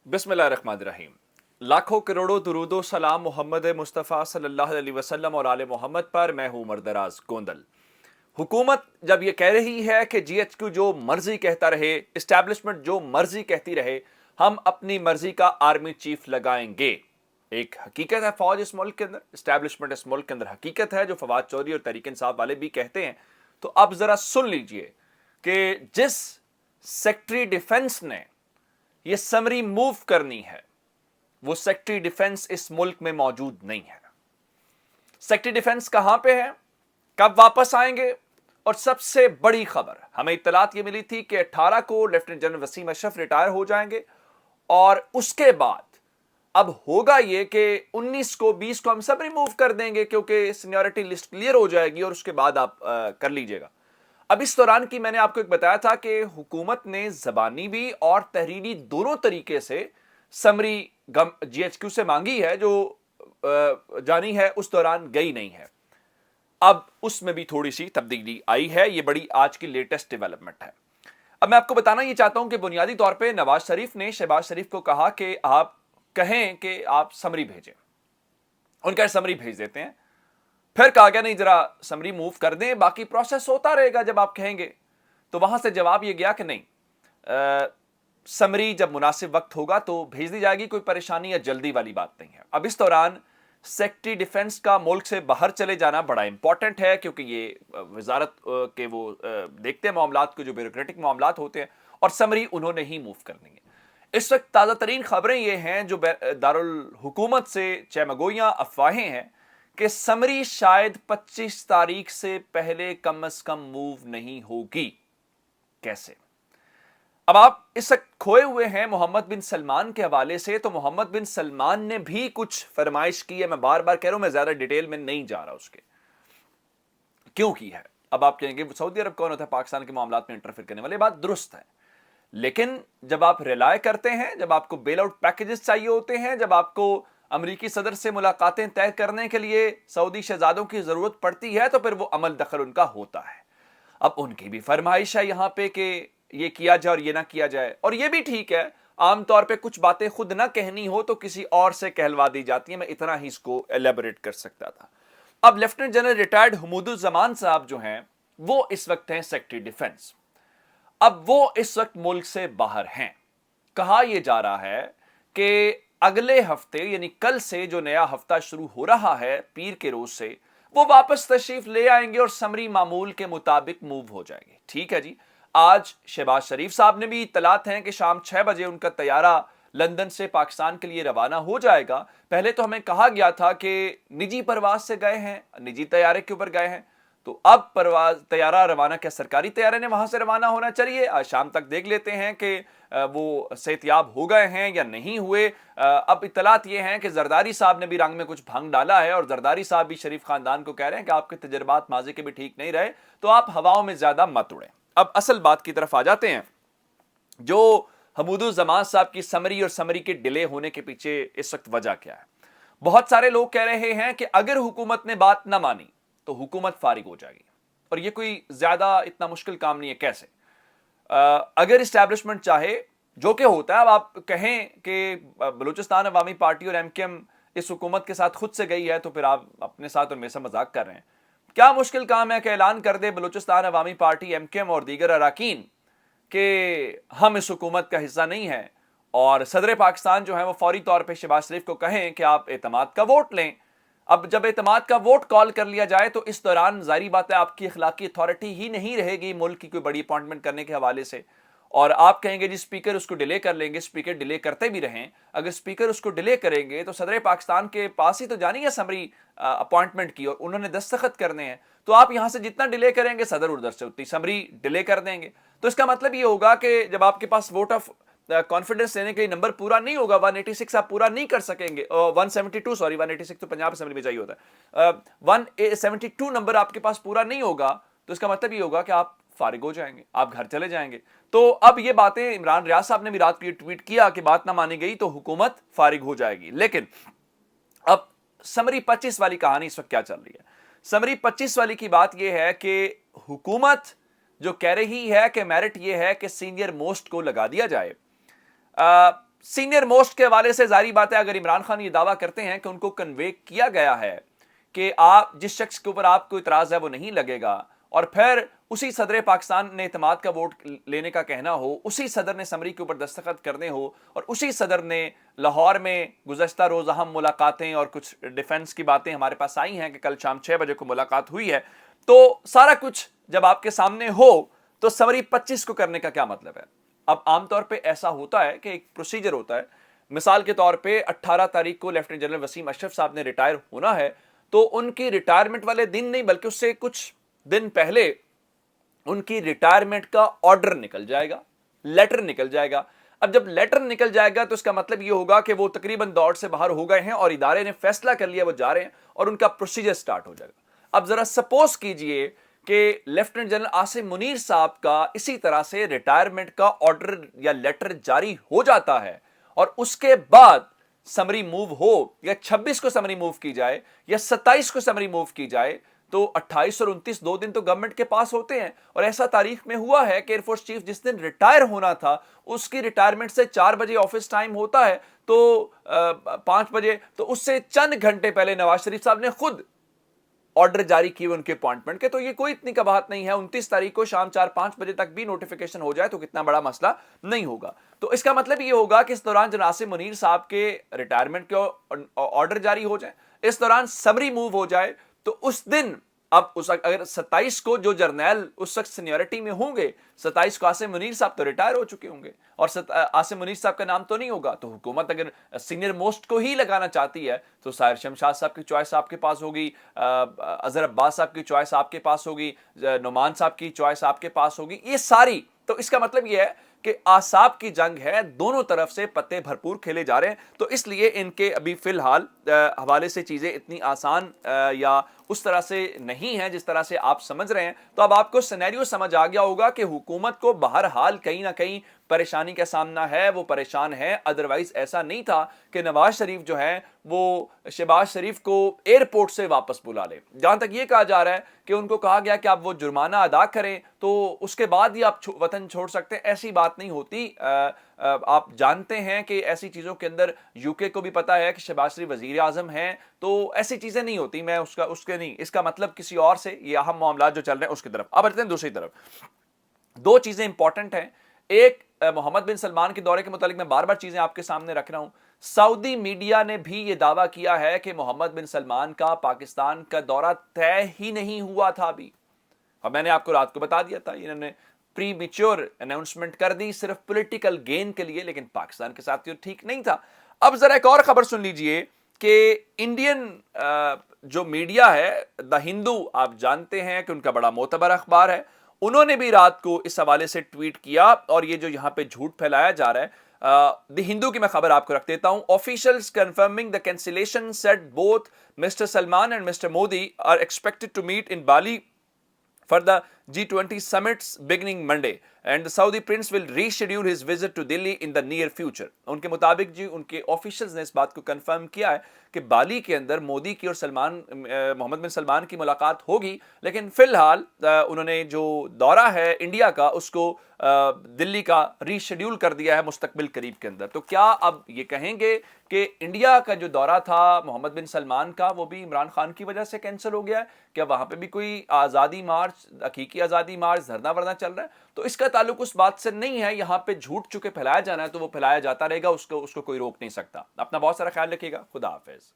बिस्मिल्लाहिर्रहमानिर्रहीम। लाखों करोड़ों दुरूदो सलाम मोहम्मद मुस्तफ़ा सल्लल्लाहु अलैहि वसल्लम और आले मोहम्मद पर। मैं हूं मरदराज गोंदल। हुकूमत जब ये कह रही है कि जीएचक्यू जो मर्जी कहता रहे, इस्टेब्लिशमेंट जो मर्जी कहती रहे, हम अपनी मर्जी का आर्मी चीफ लगाएंगे। एक हकीकत है फौज इस मुल्क के अंदर, इस्टेब्लिशमेंट इस मुल्क के अंदर हकीकत है, जो फवाद चौधरी और तरीक इंसाफ वाले भी कहते हैं। तो अब जरा सुन लीजिए कि जिस सेक्रेटरी डिफेंस ने ये समरी मूव करनी है, वो सेक्रेटरी डिफेंस इस मुल्क में मौजूद नहीं है। सेक्रेटरी डिफेंस कहां पे है, कब वापस आएंगे? और सबसे बड़ी खबर हमें इत्तलात ये मिली थी कि 18 को lieutenant general Wasim Ashraf retire हो जाएंगे और उसके बाद अब होगा ये कि 19 को 20 को हम सब रिमूव कर देंगे, क्योंकि सीनियरिटी लिस्ट क्लियर हो जाएगी और उसके बाद आप कर लीजिएगा। अब इस दौरान की मैंने आपको एक बताया था कि हुकूमत ने जबानी भी और तहरीरी दोनों तरीके से समरी जीएचक्यू से मांगी है, जो जानी है उस दौरान गई नहीं है। अब उसमें भी थोड़ी सी तब्दीली आई है। ये बड़ी आज की लेटेस्ट डेवलपमेंट है। अब मैं आपको बताना ये चाहता हूं कि बुनियादी तौर पे नवाज शरीफ ने शहबाज शरीफ को कहा कि आप कहें कि आप समरी भेजें, उनका समरी भेज देते हैं। फिर कहा गया नहीं, जरा समरी मूव कर दें, बाकी प्रोसेस होता रहेगा जब आप कहेंगे। तो वहां से जवाब ये गया कि नहीं, समरी जब मुनासिब वक्त होगा तो भेज दी जाएगी, कोई परेशानी या जल्दी वाली बात नहीं है। अब इस दौरान सेक्रेटरी डिफेंस का मुल्क से बाहर चले जाना बड़ा इंपॉर्टेंट है, क्योंकि ये वजारत के वो देखते हैं मामलात को, जो ब्यूरोक्रेटिक मामलात होते हैं, और समरी उन्होंने ही मूव करनी है। इस वक्त ताज़ा तरीन खबरें ये हैं जो दारुल हुकूमत से चमगोइयाँ अफवाहें हैं कि समरी शायद 25 तारीख से पहले कम से कम मूव नहीं होगी। कैसे? अब आप इस वक्त खोए हुए हैं मोहम्मद बिन सलमान के हवाले से, तो मोहम्मद बिन सलमान ने भी कुछ फरमाइश की है। मैं बार बार कह रहा हूं, मैं ज्यादा डिटेल में नहीं जा रहा उसके क्यों की है। अब आप कहेंगे सऊदी अरब कौन होता है पाकिस्तान के मामलात में इंटरफेयर करने वाले, बात दुरुस्त है। लेकिन जब आप रिलाय करते हैं, जब आपको बेल आउट पैकेजेस चाहिए होते हैं, जब आपको अमेरिकी सदर से मुलाकातें तय करने के लिए सऊदी शहजादों की जरूरत पड़ती है, तो फिर वो अमल दखल उनका होता है। अब उनकी भी फरमाइश है यहां पे कि ये किया जाए और ये ना किया जाए, और ये भी ठीक है। आमतौर पे कुछ बातें खुद ना कहनी हो तो किसी और से कहलवा दी जाती है। मैं इतना ही इसको एलेबोरेट कर सकता था। अब लेफ्टिनेंट जनरल रिटायर्ड हमुदुज्जमान साहब जो हैं, वो इस वक्त हैं सेक्रेटरी डिफेंस। अब वो इस वक्त मुल्क से बाहर हैं। कहा यह जा रहा है कि अगले हफ्ते यानी कल से जो नया हफ्ता शुरू हो रहा है, पीर के रोज से, वो वापस तशरीफ ले आएंगे और समरी मामूल के मुताबिक मूव हो जाएंगे। ठीक है जी। आज शहबाज शरीफ साहब ने भी इत्तलात हैं कि शाम 6 बजे उनका तैयारा लंदन से पाकिस्तान के लिए रवाना हो जाएगा। पहले तो हमें कहा गया था कि निजी परवाज से गए हैं, निजी तैयारे के ऊपर गए हैं, तो अब परवाज तैयारा रवाना क्या सरकारी तैयारे ने वहां से रवाना होना चाहिए। आज शाम तक देख लेते हैं कि वो सेहतियाब हो गए हैं या नहीं हुए। अब इत्तलात ये हैं कि जरदारी साहब ने भी रंग में कुछ भंग डाला है, और जरदारी साहब भी शरीफ खानदान को कह रहे हैं कि आपके तजर्बात माजी के भी ठीक नहीं रहे, तो आप हवाओं में ज्यादा मत उड़ें। अब असल बात की तरफ आ जाते हैं। जो हमुदुज्जमान साहब की समरी और समरी के डिले होने के पीछे इस वक्त वजह क्या है? बहुत सारे लोग कह रहे हैं कि अगर हुकूमत ने बात ना मानी तो हुकूमत फारिग हो जाएगी, और ये कोई ज्यादा इतना मुश्किल काम नहीं है। कैसे? अगर इस्टेब्लिशमेंट चाहे, जो कि होता है, अब आप कहें कि बलूचिस्तान अवामी पार्टी और एमकेएम इस हुकूमत के साथ खुद से गई है, तो फिर आप अपने साथ और मेरे से मजाक कर रहे हैं। क्या मुश्किल काम है कि ऐलान कर दे बलूचिस्तान अवामी पार्टी, एमकेएम और दीगर अराकीन कि हम इस हुकूमत का हिस्सा नहीं है, और सदर पाकिस्तान जो है वो फौरी तौर पर शहबाज शरीफ को कहें कि आप एतमाद का वोट लें। अब जब एतमाद का वोट कॉल कर लिया जाए, तो इस दौरान जाहिर बात है आपकी अखलाकी अथॉरिटी ही नहीं रहेगी मुल्क की कोई बड़ी अपॉइंटमेंट करने के हवाले से, और आप कहेंगे जी स्पीकर उसको डिले कर लेंगे। स्पीकर डिले करते भी रहें, अगर स्पीकर उसको डिले करेंगे तो सदर पाकिस्तान के पास ही तो जानी है समरी अपॉइंटमेंट की, और उन्होंने दस्तखत करने हैं। तो आप यहां से जितना डिले करेंगे, सदर उधर से उतनी समरी डिले कर देंगे। तो इसका मतलब ये होगा कि जब आपके पास वोट ऑफ कॉन्फिडेंस लेने के नंबर पूरा नहीं होगा, 186 आप पूरा नहीं कर सकेंगे, 172 सॉरी 186 तो पंजाब असेंबली में चाहिए होता है, 172 नंबर आपके पास पूरा नहीं होगा, तो इसका मतलब ये होगा कि आप फारिग हो जाएंगे, आप घर चले जाएंगे। तो अब ये बातें इमरान रियाज साहब ने भी रात को ट्वीट किया कि बात ना मानी गई तो हुकूमत फारिग हो जाएगी। लेकिन अब समरी 25 वाली कहानी इस वक्त क्या चल रही है? समरी 25 वाली की बात यह है कि हुकूमत जो कह रही है कि मेरिट यह है कि सीनियर मोस्ट को लगा दिया जाए, سینئر موسٹ کے حوالے سے ظاہری بات ہے، اگر عمران خان یہ دعویٰ کرتے ہیں کہ ان کو کنوے کیا گیا ہے کہ آپ جس شخص کے اوپر آپ کو اعتراض ہے وہ نہیں لگے گا، اور پھر اسی صدر پاکستان نے اعتماد کا ووٹ لینے کا کہنا ہو، اسی صدر نے سمری کے اوپر دستخط کرنے ہو، اور اسی صدر نے لاہور میں گزشتہ روز اہم ملاقاتیں اور کچھ ڈیفنس کی باتیں ہمارے پاس آئی ہیں کہ کل شام 6 بجے کو ملاقات ہوئی ہے، تو سارا کچھ جب آپ کے سامنے ہو تو سمری 25 کو کرنے کا کیا مطلب ہے؟ اب عام طور پہ ایسا ہوتا ہے کہ ایک پروسیجر ہوتا ہے، مثال کے طور پہ 18 تاریخ کو لیفٹیننٹ جنرل وسیم اشرف صاحب نے ریٹائر ہونا ہے، تو ان کی ریٹائرمنٹ والے دن نہیں بلکہ اس سے کچھ دن پہلے ان کی ریٹائرمنٹ کا آرڈر نکل جائے گا، لیٹر نکل جائے گا۔ اب جب لیٹر نکل جائے گا تو اس کا مطلب یہ ہوگا کہ وہ تقریباً دوڑ سے باہر ہو گئے ہیں اور ادارے نے فیصلہ کر لیا وہ جا رہے ہیں، اور ان کا پروسیجر سٹارٹ ہو جائے گا۔ اب ذرا سپوز کیجئے کہ لیفٹیننٹ جنرل عاصم منیر صاحب کا اسی طرح سے ریٹائرمنٹ کا آرڈر یا لیٹر جاری ہو جاتا ہے، اور اس کے بعد سمری موو ہو، یا 26 کو سمری موو کی جائے یا 27 کو سمری موو کی جائے، تو 28 اور 29 2 دن تو گورنمنٹ کے پاس ہوتے ہیں، اور ایسا تاریخ میں ہوا ہے کہ ایئر فورس چیف جس دن ریٹائر ہونا تھا اس کی ریٹائرمنٹ سے 4 بجے آفس ٹائم ہوتا ہے، تو 5 بجے، تو اس سے چند گھنٹے پہلے نواز شریف صاحب نے خود آرڈر جاری کیے ان کے اپوائنٹمنٹ کے، تو یہ کوئی اتنی کباہت نہیں ہے۔ 29 تاریخ کو شام 4-5 بجے تک بھی نوٹیفیکیشن ہو جائے تو کتنا بڑا مسئلہ نہیں ہوگا۔ تو اس کا مطلب یہ ہوگا کہ اس دوران جناب عاصم منیر صاحب کے ریٹائرمنٹ کے آرڈر جاری ہو جائیں، اس دوران سمری موو ہو جائے، تو اس دن اب اگر 27 کو جو جرنیل اس وقت سینیورٹی میں ہوں گے، 27 کو عاصم منیر صاحب تو ریٹائر ہو چکے ہوں گے، اور عاصم منیر صاحب کا نام تو نہیں ہوگا، تو حکومت اگر سینئر موسٹ کو ہی لگانا چاہتی ہے تو ساحر شمشاد صاحب کی چوائس آپ کے پاس ہوگی، اظہر عباس صاحب کی چوائس آپ کے پاس ہوگی، نعمان صاحب کی چوائس آپ کے پاس ہوگی، یہ ساری۔ تو اس کا مطلب یہ ہے کہ اعصاب کی جنگ ہے، دونوں طرف سے پتے بھرپور کھیلے جا رہے ہیں، تو اس لیے ان کے ابھی فی الحال حوالے سے چیزیں اتنی آسان یا اس طرح سے نہیں ہیں جس طرح سے آپ سمجھ رہے ہیں۔ تو اب آپ کو سینیریو سمجھ آ گیا ہوگا کہ حکومت کو بہرحال کہیں نہ کہیں پریشانی کا سامنا ہے، وہ پریشان ہے، ادروائز ایسا نہیں تھا کہ نواز شریف جو ہے وہ شہباز شریف کو ایئرپورٹ سے واپس بلا لے۔ جہاں تک یہ کہا جا رہا ہے کہ ان کو کہا گیا کہ آپ وہ جرمانہ ادا کریں تو اس کے بعد ہی آپ وطن چھوڑ سکتے ہیں، ایسی بات نہیں ہوتی۔ آپ جانتے ہیں کہ ایسی چیزوں کے اندر یو کے کو بھی پتا ہے کہ شہباز شریف وزیر اعظم ہیں، تو ایسی چیزیں نہیں ہوتی۔ میں اس کے نہیں، اس کا مطلب کسی اور سے یہ اہم معاملات جو چل رہے ہیں اس کی طرف اب بڑھتے ہیں۔ دوسری طرف دو چیزیں امپورٹنٹ ہیں، ایک محمد بن سلمان کے دورے کے متعلق میں بار بار چیزیں آپ کے سامنے رکھ رہا ہوں۔ سعودی میڈیا نے بھی یہ دعویٰ کیا ہے کہ محمد بن سلمان کا پاکستان کا دورہ طے ہی نہیں ہوا تھا ابھی، اور میں نے آپ کو رات کو بتا دیا تھا انہوں نے پری میچور اناؤنسمنٹ کر دی صرف پولیٹیکل گین کے لیے، لیکن پاکستان کے ساتھ یہ ٹھیک نہیں تھا۔ اب ذرا ایک اور خبر سن لیجئے کہ انڈین جو میڈیا ہے دا ہندو، آپ جانتے ہیں کہ ان کا بڑا معتبر اخبار ہے، انہوں نے بھی رات کو اس حوالے سے ٹویٹ کیا، اور یہ جو یہاں پہ جھوٹ پھیلایا جا رہا ہے، دی ہندو کی میں خبر آپ کو رکھ دیتا ہوں۔ Officials confirming the cancellation said both mister Salman and mister Modi are expected to meet in Bali for the G20 summits beginning Monday and the Saudi prince will reschedule his visit to Delhi in the near future۔ ان کے مطابق جی ان کے officials نے اس بات کو confirm کیا ہے کہ بالی کے اندر مودی کی اور محمد بن سلمان کی ملاقات ہوگی، لیکن فی الحال انہوں نے جو دورہ ہے انڈیا کا اس کو دلی کا ری شیڈیول کر دیا ہے مستقبل قریب کے اندر۔ تو کیا اب یہ کہیں گے کہ انڈیا کا جو دورہ تھا محمد بن سلمان کا وہ بھی عمران خان کی وجہ سے کینسل ہو گیا ہے؟ کیا وہاں پہ بھی کوئی آزادی مارچ، حقیقی آزادی مارچ، دھرنا ورنا چل رہا ہے؟ تو اس کا تعلق اس بات سے نہیں ہے، یہاں پہ جھوٹ چکے پھیلایا جانا ہے تو وہ پھیلایا جاتا رہے گا، اس کو کوئی روک نہیں سکتا۔ اپنا بہت سارا خیال رکھیے گا، خدا حافظ۔